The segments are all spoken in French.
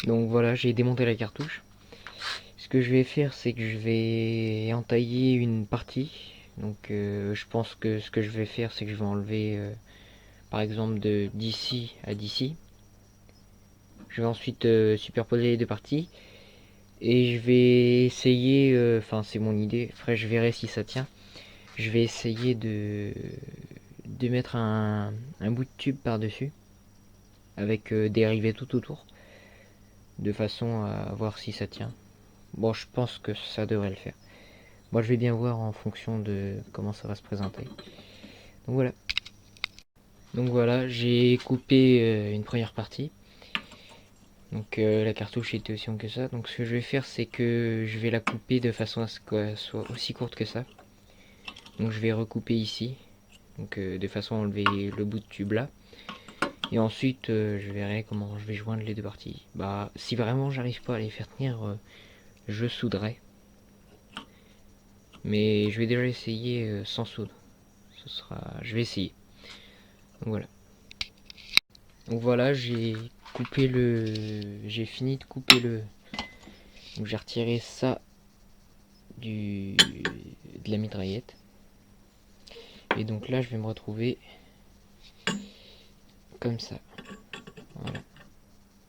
Donc voilà, j'ai démonté la cartouche. Ce que je vais faire, c'est que je vais entailler une partie. Donc je pense que ce que je vais faire, c'est que je vais enlever par exemple d'ici à d'ici. Je vais ensuite superposer les deux parties. Et je vais essayer, enfin c'est mon idée, après je verrai si ça tient. Je vais essayer de mettre un bout de tube par-dessus. Avec des rivets tout autour. De façon à voir si ça tient. Bon, je pense que ça devrait le faire. Moi, je vais bien voir en fonction de comment ça va se présenter. Donc voilà, j'ai coupé une première partie. Donc la cartouche était aussi longue que ça. Donc ce que je vais faire, c'est que je vais la couper de façon à ce qu'elle soit aussi courte que ça. Donc je vais recouper ici. Donc de façon à enlever le bout de tube là. Et ensuite, je verrai comment je vais joindre les deux parties. Bah, si vraiment j'arrive pas à les faire tenir, je souderai. Mais je vais déjà essayer sans soude. Je vais essayer. Donc voilà. Donc voilà, j'ai fini de couper le. Donc j'ai retiré ça de la mitraillette. Et donc là, je vais me retrouver comme ça. Voilà.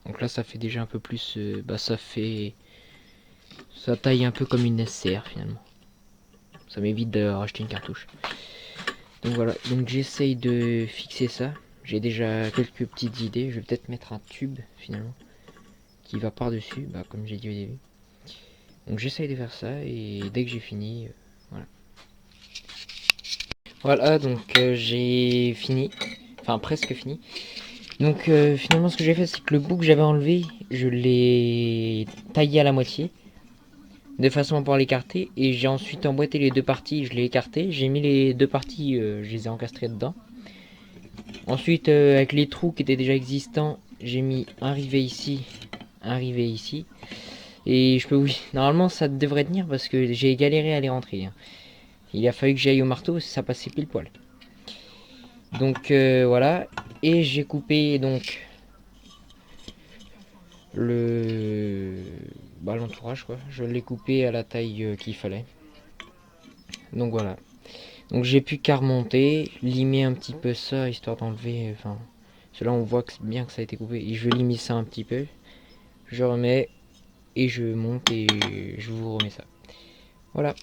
Donc là, ça fait déjà un peu plus. Ça taille un peu comme une SCR finalement. Ça m'évite de racheter une cartouche. Donc voilà, donc j'essaye de fixer ça. J'ai déjà quelques petites idées. Je vais peut-être mettre un tube finalement qui va par-dessus, bah, comme j'ai dit au début. Donc j'essaye de faire ça et dès que j'ai fini, voilà. Voilà, donc j'ai fini, enfin presque fini. Donc finalement ce que j'ai fait, c'est que le bout que j'avais enlevé, je l'ai taillé à la moitié de façon à pouvoir l'écarter, et j'ai ensuite emboîté les deux parties, je l'ai écarté, j'ai mis les deux parties, je les ai encastrées dedans. Ensuite avec les trous qui étaient déjà existants, j'ai mis un rivet ici, un rivet ici. Et je peux, oui, normalement ça devrait tenir parce que j'ai galéré à les rentrer, hein. Il a fallu que j'aille au marteau, ça passait pile poil. Donc voilà, et j'ai coupé donc le l'entourage quoi. Je l'ai coupé à la taille qu'il fallait. Donc voilà. Donc j'ai pu qu'à remonter, limer un petit peu ça histoire d'enlever. Enfin, cela on voit bien que ça a été coupé. Et je lime ça un petit peu. Je remets et je monte et je vous remets ça. Voilà.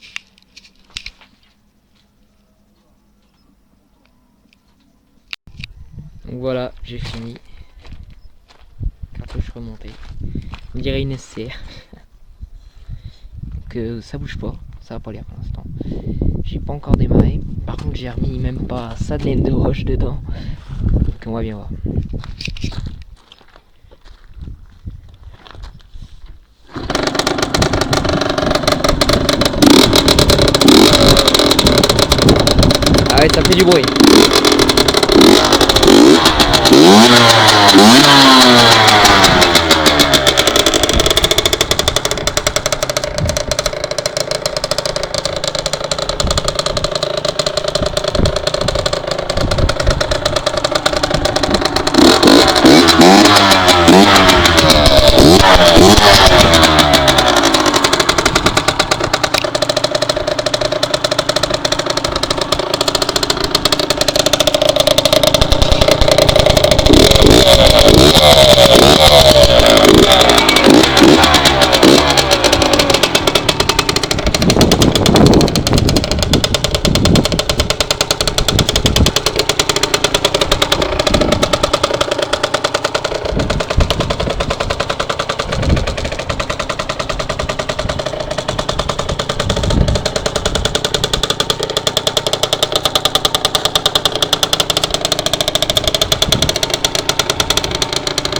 Donc voilà, j'ai fini. Cartouche remontée. On dirait une SCR. Donc ça bouge pas. Ça va pas l'air pour l'instant. J'ai pas encore démarré. Par contre, j'ai remis même pas ça de laine de roche dedans. Donc on va bien voir. Ah ouais, ça fait du bruit.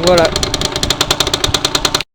Voilà.